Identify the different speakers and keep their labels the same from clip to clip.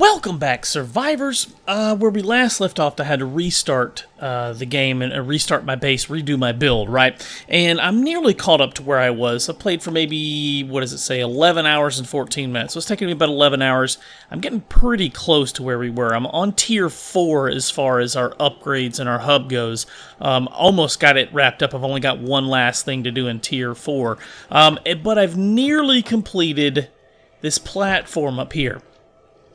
Speaker 1: Welcome back, survivors. Where we last left off, I had to restart the game and restart my base, redo my build, right? And I'm nearly caught up to where I was. I played for maybe, 11 hours and 14 minutes. So it's taking me about 11 hours. I'm getting pretty close to where we were. I'm on tier 4 as far as our upgrades and our hub goes. Almost got it wrapped up. I've only got one last thing to do in tier 4. But I've nearly completed this platform up here.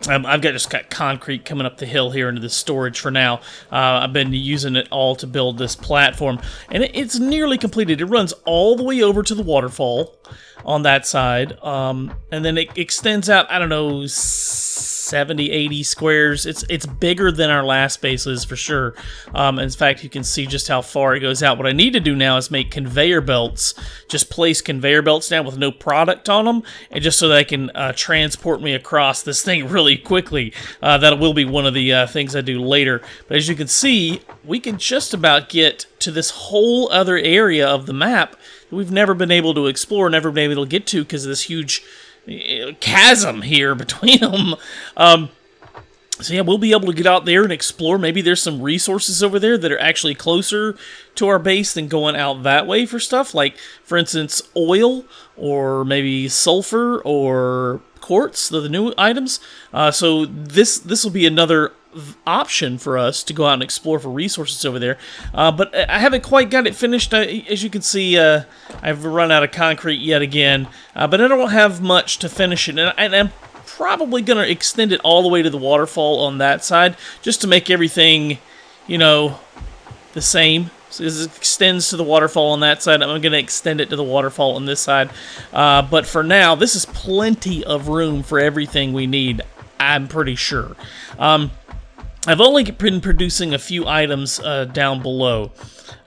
Speaker 1: I've just got concrete coming up the hill here into the storage for now. I've been using it all to build this platform, and it's nearly completed. It runs all the way over to the waterfall on that side, and then it extends out, I don't know, 70, 80 squares. It's bigger than our last base is for sure. In fact, you can see just how far it goes out. What I need to do now is make conveyor belts. Just place conveyor belts down with no product on them, and just so that I can transport me across this thing really quickly. That will be one of the things I do later. But as you can see, we can just about get to this whole other area of the map that we've never been able to explore, never been able to get to because of this huge chasm here between them. So yeah, we'll be able to get out there and explore. Maybe there's some resources over there that are actually closer to our base than going out that way for stuff, like, for instance, oil, or maybe sulfur, or quartz, the new items. So this will be another option for us to go out and explore for resources over there. But I haven't quite got it finished. As you can see, I've run out of concrete yet again, but I don't have much to finish it, and I'm probably going to extend it all the way to the waterfall on that side, just to make everything, the same. So as it extends to the waterfall on that side, I'm going to extend it to the waterfall on this side. But for now, this is plenty of room for everything we need, I'm pretty sure. I've only been producing a few items down below,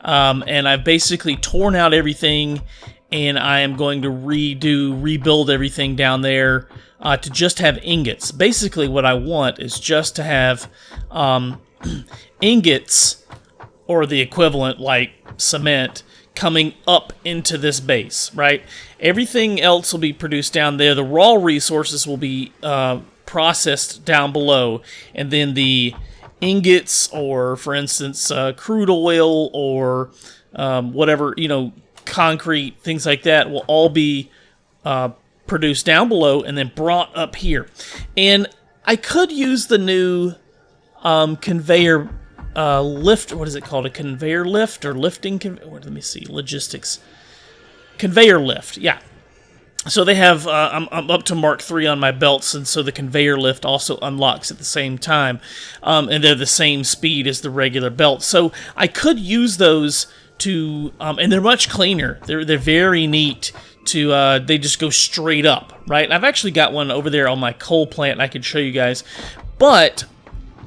Speaker 1: and I've basically torn out everything, and I am going to rebuild everything down there to just have ingots. Basically, what I want is just to have ingots, or the equivalent, like cement, coming up into this base, right? Everything else will be produced down there. The raw resources will be processed down below, and then the ingots, or for instance crude oil, or whatever, concrete, things like that, will all be produced down below and then brought up here. And I could use the new conveyor lift. What is it called? A conveyor lift, or lifting? Let me see. Logistics. Conveyor lift. Yeah. So they have, I'm up to Mark 3 on my belts, and so the conveyor lift also unlocks at the same time, and they're the same speed as the regular belt. So I could use those to, and they're much cleaner. They're very neat to, they just go straight up, right? I've actually got one over there on my coal plant, and I can show you guys. But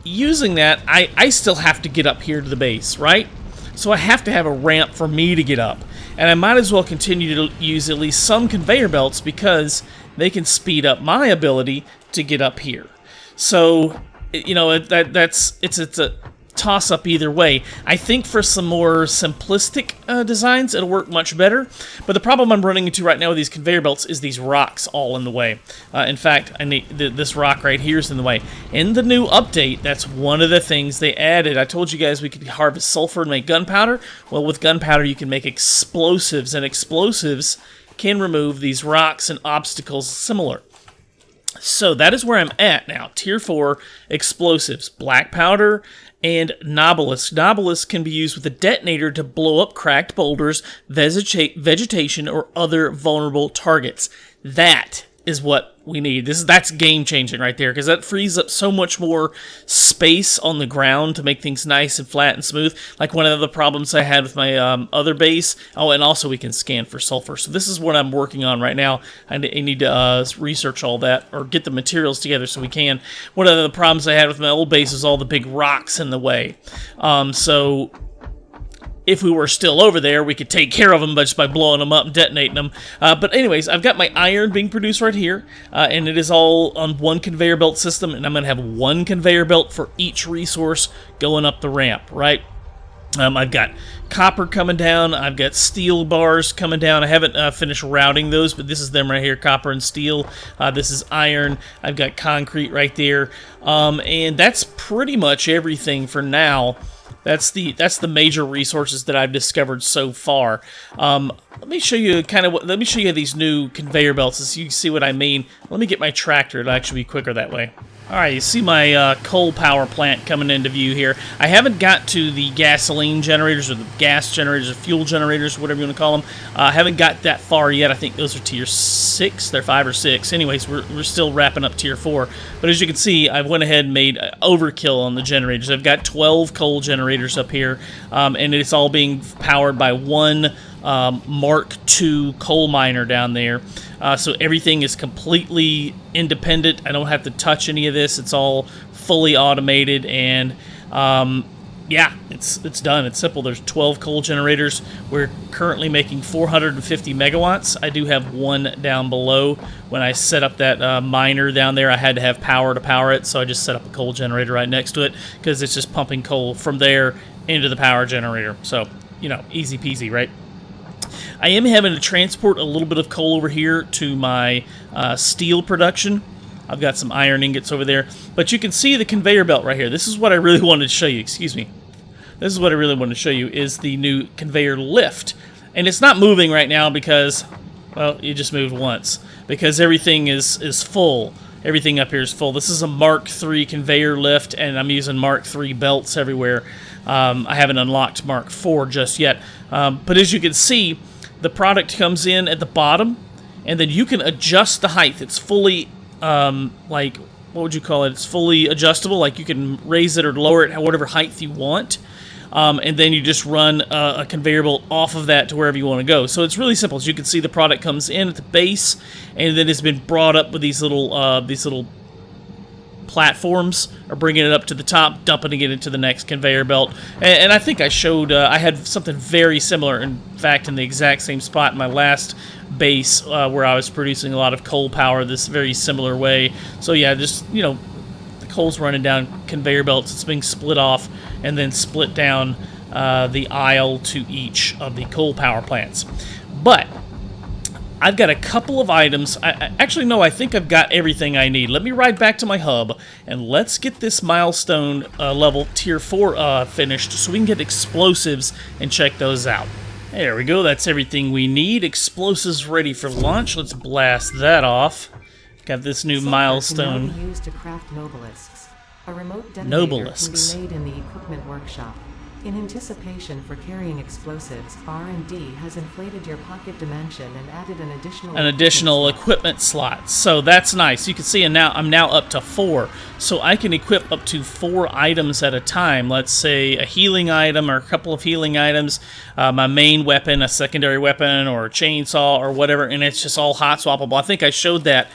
Speaker 1: using that, I still have to get up here to the base, right? So I have to have a ramp for me to get up. And I might as well continue to use at least some conveyor belts, because they can speed up my ability to get up here. So, it's a toss-up either way. I think for some more simplistic designs, it'll work much better. But the problem I'm running into right now with these conveyor belts is these rocks all in the way. In fact, I need this rock right here is in the way. In the new update, that's one of the things they added. I told you guys we could harvest sulfur and make gunpowder. Well, with gunpowder, you can make explosives, and explosives can remove these rocks and obstacles similar. So that is where I'm at now. Tier 4 explosives, black powder, and Nobilis. Nobilis can be used with a detonator to blow up cracked boulders, vegetation, or other vulnerable targets. That is what we need. That's game-changing right there, because that frees up so much more space on the ground to make things nice and flat and smooth. Like one of the problems I had with my other base. Oh, and also we can scan for sulfur. So this is what I'm working on right now. I need to research all that, or get the materials together so we can. One of the problems I had with my old base is all the big rocks in the way. So if we were still over there, we could take care of them just by blowing them up and detonating them. But anyways, I've got my iron being produced right here, and it is all on one conveyor belt system, and I'm going to have one conveyor belt for each resource going up the ramp, right? I've got copper coming down. I've got steel bars coming down. I haven't finished routing those, but this is them right here, copper and steel. This is iron. I've got concrete right there. And that's pretty much everything for now. That's the major resources that I've discovered so far. Let me show you let me show you these new conveyor belts so you can see what I mean. Let me get my tractor. It'll actually be quicker that way. Alright, you see my coal power plant coming into view here. I haven't got to the gasoline generators or the gas generators or fuel generators, whatever you want to call them. I haven't got that far yet. I think those are tier 6. They're 5 or 6. Anyways, we're still wrapping up tier 4. But as you can see, I went ahead and made overkill on the generators. I've got 12 coal generators up here, and it's all being powered by one Mark II coal miner down there. So everything is completely independent. I don't have to touch any of this. It's all fully automated, and yeah, it's done. It's simple. There's 12 coal generators. We're currently making 450 megawatts. I do have one down below. When I set up that miner down there, I had to have power to power it, so I just set up a coal generator right next to it because it's just pumping coal from there into the power generator. So, you know, easy peasy, right? I am having to transport a little bit of coal over here to my steel production. I've got some iron ingots over there. But you can see the conveyor belt right here. This is what I really wanted to show you. Excuse me. This is what I really wanted to show you is the new conveyor lift. And it's not moving right now because, well, it just moved once. Because everything is full. Everything up here is full. This is a Mark III conveyor lift, and I'm using Mark III belts everywhere. I haven't unlocked Mark IV just yet. But as you can see, the product comes in at the bottom, and then you can adjust the height. It's fully, like, what would you call it? It's fully adjustable. Like, you can raise it or lower it at whatever height you want. And then you just run a conveyor belt off of that to wherever you want to go. So it's really simple. As you can see, the product comes in at the base, and then it's been brought up with these little platforms, or bringing it up to the top, dumping it into the next conveyor belt. And I think I showed, I had something very similar, in fact, in the exact same spot in my last base where I was producing a lot of coal power this very similar way. So yeah, just, you know, the coal's running down conveyor belts. It's being split off and then split down the aisle to each of the coal power plants. But I've got a couple of items. Actually, no, I think I've got everything I need. Let me ride back to my hub, and let's get this milestone level tier 4 finished so we can get explosives and check those out. There we go. That's everything we need. Explosives ready for launch. Let's blast that off. Got this new milestone.
Speaker 2: Can now be used to craft nobelisks. A remote detonator can be made in the equipment workshop. In anticipation for carrying explosives, R&D has inflated your pocket dimension and added an additional
Speaker 1: equipment slot. So that's nice. You can see I'm now up to 4. So I can equip up to 4 items at a time. Let's say a healing item or a couple of healing items, my main weapon, a secondary weapon, or a chainsaw or whatever, and it's just all hot swappable. I think I showed that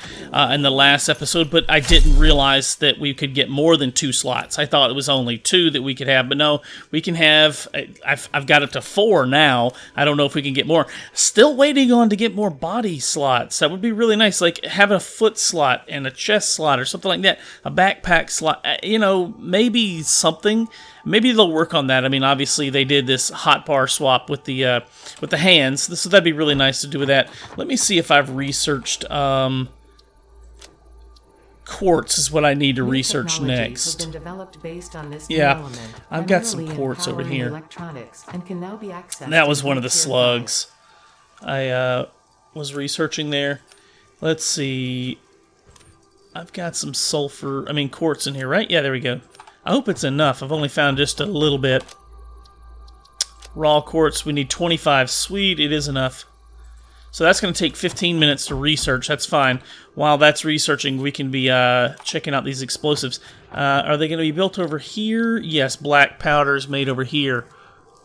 Speaker 1: in the last episode, but I didn't realize that we could get more than 2 slots. I thought it was only 2 that we could have, but no, we can have, I've got up to 4 now. I don't know if we can get more. Still waiting on to get more body slots. That would be really nice, like have a foot slot and a chest slot or something like that, a backpack slot, you know, maybe something. Maybe they'll work on that. I mean, obviously they did this hotbar swap with the hands, so that'd be really nice to do with that. Let me see if I've researched quartz is what I need to research next.
Speaker 2: Have been developed based on this
Speaker 1: yeah, I've got some quartz over here.
Speaker 2: And can now be accessed.
Speaker 1: That was one of the slugs I was researching there. Let's see. I've got some quartz in here, right? Yeah, there we go. I hope it's enough. I've only found just a little bit. Raw quartz, we need 25. Sweet, it is enough. So that's going to take 15 minutes to research. That's fine. While that's researching, we can be checking out these explosives. Are they going to be built over here? Yes, black powder is made over here.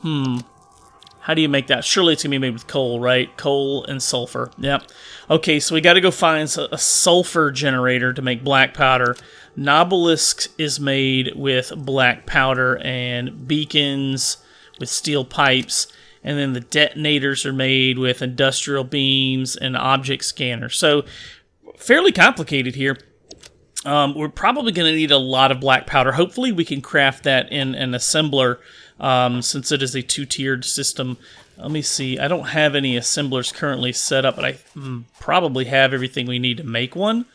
Speaker 1: How do you make that? Surely it's going to be made with coal, right? Coal and sulfur. Yep. Okay, so we got to go find a sulfur generator to make black powder. Nobelisk is made with black powder and beacons with steel pipes. And then the detonators are made with industrial beams and object scanners. So, fairly complicated here. We're probably going to need a lot of black powder. Hopefully we can craft that in an assembler, since it is a two-tiered system. Let me see. I don't have any assemblers currently set up, but I probably have everything we need to make one.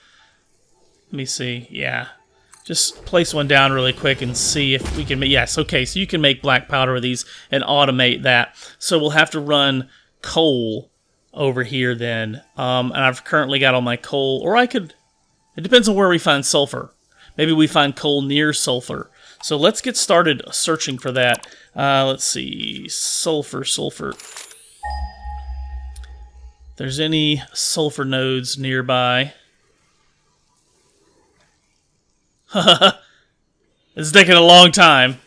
Speaker 1: Let me see. Yeah. Just place one down really quick and see if we can make... Yes, okay, so you can make black powder with these and automate that. So we'll have to run coal over here then. And I've currently got all my coal, or I could... It depends on where we find sulfur. Maybe we find coal near sulfur. So let's get started searching for that. Let's see. Sulfur. If there's any sulfur nodes nearby. It's taking a long time.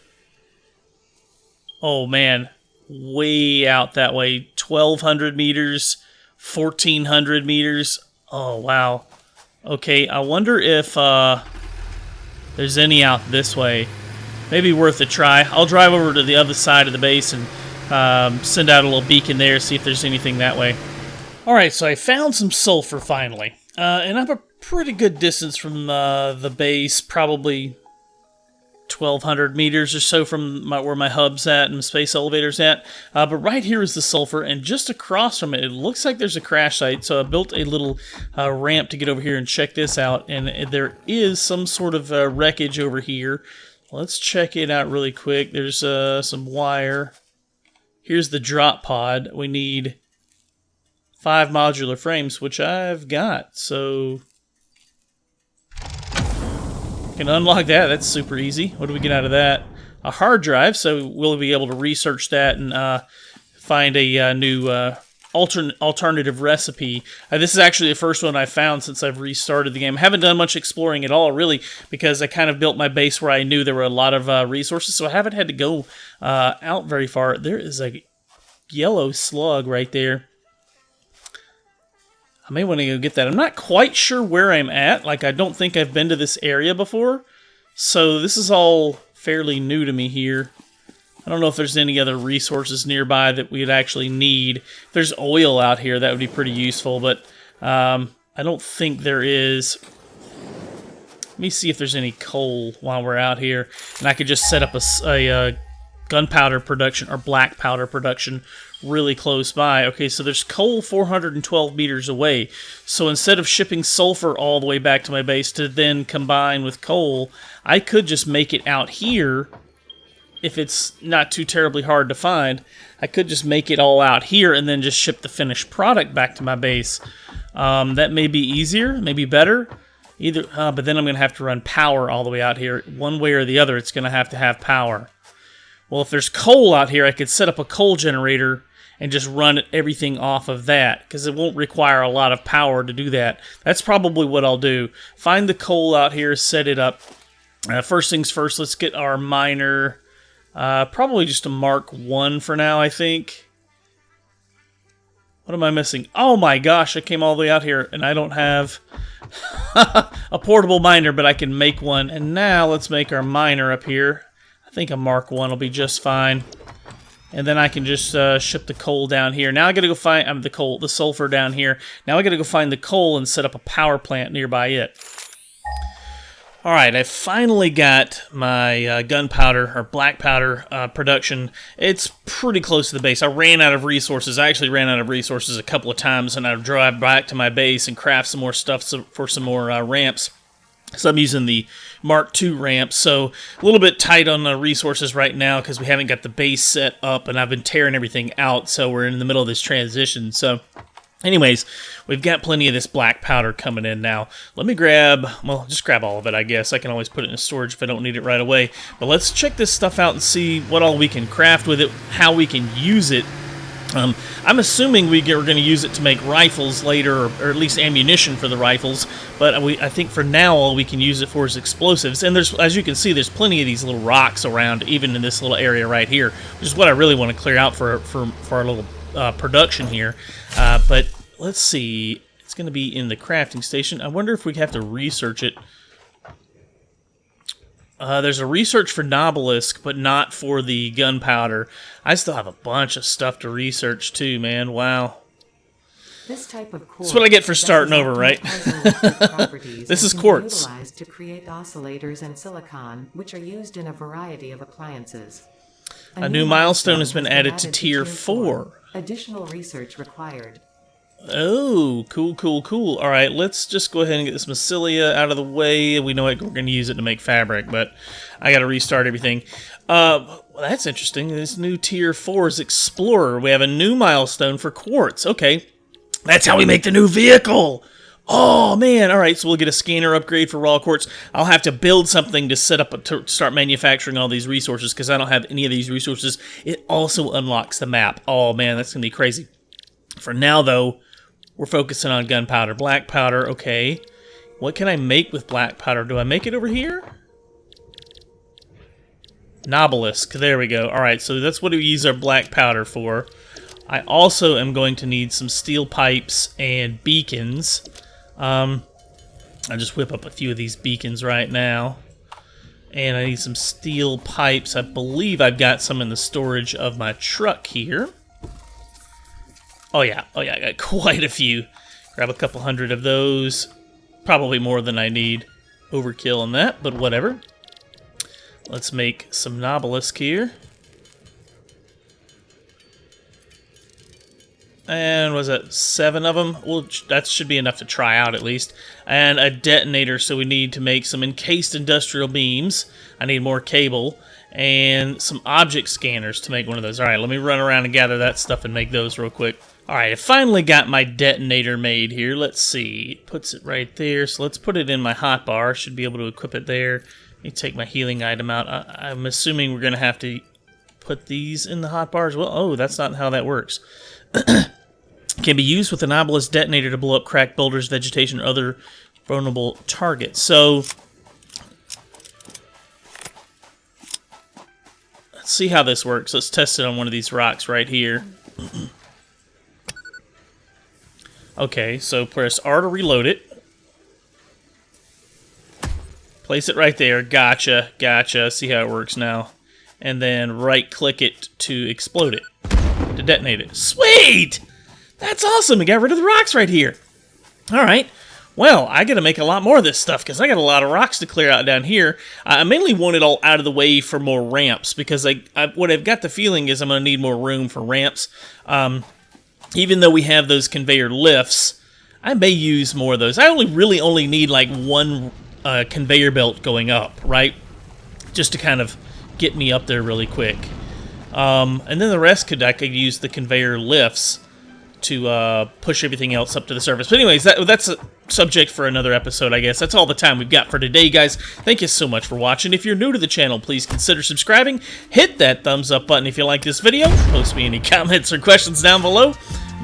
Speaker 1: Oh, man. Way out that way. 1,200 meters. 1,400 meters. Oh, wow. Okay, I wonder if there's any out this way. Maybe worth a try. I'll drive over to the other side of the base and send out a little beacon there, see if there's anything that way. Alright, so I found some sulfur finally. And I'm a pretty good distance from the base, probably 1,200 meters or so from where my hub's at and the space elevator's at. But right here is the sulfur, and just across from it, it looks like there's a crash site. So I built a little ramp to get over here and check this out. And there is some sort of wreckage over here. Let's check it out really quick. There's some wire. Here's the drop pod. We need 5 modular frames, which I've got. So can unlock that. That's super easy. What do we get out of that? A hard drive, so we'll be able to research that and find a new alternative recipe. This is actually the first one I found since I've restarted the game. I haven't done much exploring at all, really, because I kind of built my base where I knew there were a lot of resources, so I haven't had to go out very far. There is a yellow slug right there. I may want to go get that. I'm not quite sure where I'm at. Like, I don't think I've been to this area before. So this is all fairly new to me here. I don't know if there's any other resources nearby that we'd actually need. If there's oil out here, that would be pretty useful. But I don't think there is. Let me see if there's any coal while we're out here. And I could just set up a gunpowder production or black powder production really close by. Okay, so there's coal 412 meters away. So instead of shipping sulfur all the way back to my base to then combine with coal, I could just make it out here. If it's not too terribly hard to find, I could just make it all out here and then just ship the finished product back to my base. That may be easier, maybe better. Either, but then I'm going to have to run power all the way out here. One way or the other, it's going to have power. Well, if there's coal out here, I could set up a coal generator and just run everything off of that, because it won't require a lot of power to do that. That's probably what I'll do. Find the coal out here, set it up. First things first, let's get our miner. Probably just a Mark 1 for now, I think. What am I missing? Oh my gosh, I came all the way out here, and I don't have a portable miner, but I can make one. And now let's make our miner up here. I think a Mark 1 will be just fine. And then I can just ship the coal down here. Now I gotta go find the sulfur down here. Now I gotta go find the coal and set up a power plant nearby it. Alright, I finally got my gunpowder, or black powder, production. It's pretty close to the base. I ran out of resources. I actually ran out of resources a couple of times, and I drive back to my base and craft some more stuff for some more ramps. So I'm using the Mark II ramp, so a little bit tight on the resources right now because we haven't got the base set up, and I've been tearing everything out, so we're in the middle of this transition. So anyways, we've got plenty of this black powder coming in now. Let me just grab all of it, I guess. I can always put it in storage if I don't need it right away. But let's check this stuff out and see what all we can craft with it, how we can use it. I'm assuming we're going to use it to make rifles later, or at least ammunition for the rifles, but I think for now all we can use it for is explosives. And there's, as you can see, there's plenty of these little rocks around, even in this little area right here, which is what I really want to clear out for our little production here. But let's see, it's going to be in the crafting station. I wonder if we have to research it. There's a research for Nobelisk, but not for the gunpowder. I still have a bunch of stuff to research too, man. Wow.
Speaker 2: This type of quartz
Speaker 1: That's what I get for starting over, right? This is quartz.
Speaker 2: Utilized to create oscillators and silicon, which are used in a variety of appliances.
Speaker 1: A new milestone has been added to Tier 4.
Speaker 2: Additional research required.
Speaker 1: Oh, cool, cool, cool. All right, let's just go ahead and get this mycelia out of the way. We know we're going to use it to make fabric, but I got to restart everything. Well, that's interesting. This new Tier 4 is Explorer. We have a new milestone for quartz. Okay, that's how we make the new vehicle. Oh, man. All right, so we'll get a scanner upgrade for raw quartz. I'll have to build something to set up, to start manufacturing all these resources, because I don't have any of these resources. It also unlocks the map. Oh, man, that's going to be crazy. For now, though, we're focusing on gunpowder. Black powder, okay. What can I make with black powder? Do I make it over here? Nobelisk, there we go. All right, so that's what we use our black powder for. I also am going to need some steel pipes and beacons. I'll just whip up a few of these beacons right now. And I need some steel pipes. I believe I've got some in the storage of my truck here. Oh yeah, I got quite a few. Grab a couple hundred of those. Probably more than I need. Overkill on that, but whatever. Let's make some Nobelisk here. And was that 7 of them? Well, that should be enough to try out at least. And a detonator, so we need to make some encased industrial beams. I need more cable. And some object scanners to make one of those. Alright, let me run around and gather that stuff and make those real quick. Alright, I finally got my detonator made here. Let's see. It puts it right there. So let's put it in my hotbar. Should be able to equip it there. Let me take my healing item out. I'm assuming we're going to have to put these in the hotbar as well. Oh, that's not how that works. Can be used with an obelisk detonator to blow up cracked boulders, vegetation, or other vulnerable targets. So let's see how this works. Let's test it on one of these rocks right here. Okay, so press R to reload it. Place it right there. Gotcha, gotcha. See how it works now. And then right-click it to explode it. To detonate it. Sweet! That's awesome. We got rid of the rocks right here. All right. Well, I got to make a lot more of this stuff because I got a lot of rocks to clear out down here. I mainly want it all out of the way for more ramps because what I've got the feeling is I'm going to need more room for ramps. Even though we have those conveyor lifts, I may use more of those. I really only need like one conveyor belt going up, right? Just to kind of get me up there really quick. And then the rest I could use the conveyor lifts to push everything else up to the surface. But anyways, that's a subject for another episode, I guess. That's all the time we've got for today, guys. Thank you so much for watching. If you're new to the channel, please consider subscribing. Hit that thumbs up button if you like this video. Post me any comments or questions down below.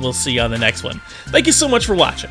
Speaker 1: We'll see you on the next one. Thank you so much for watching.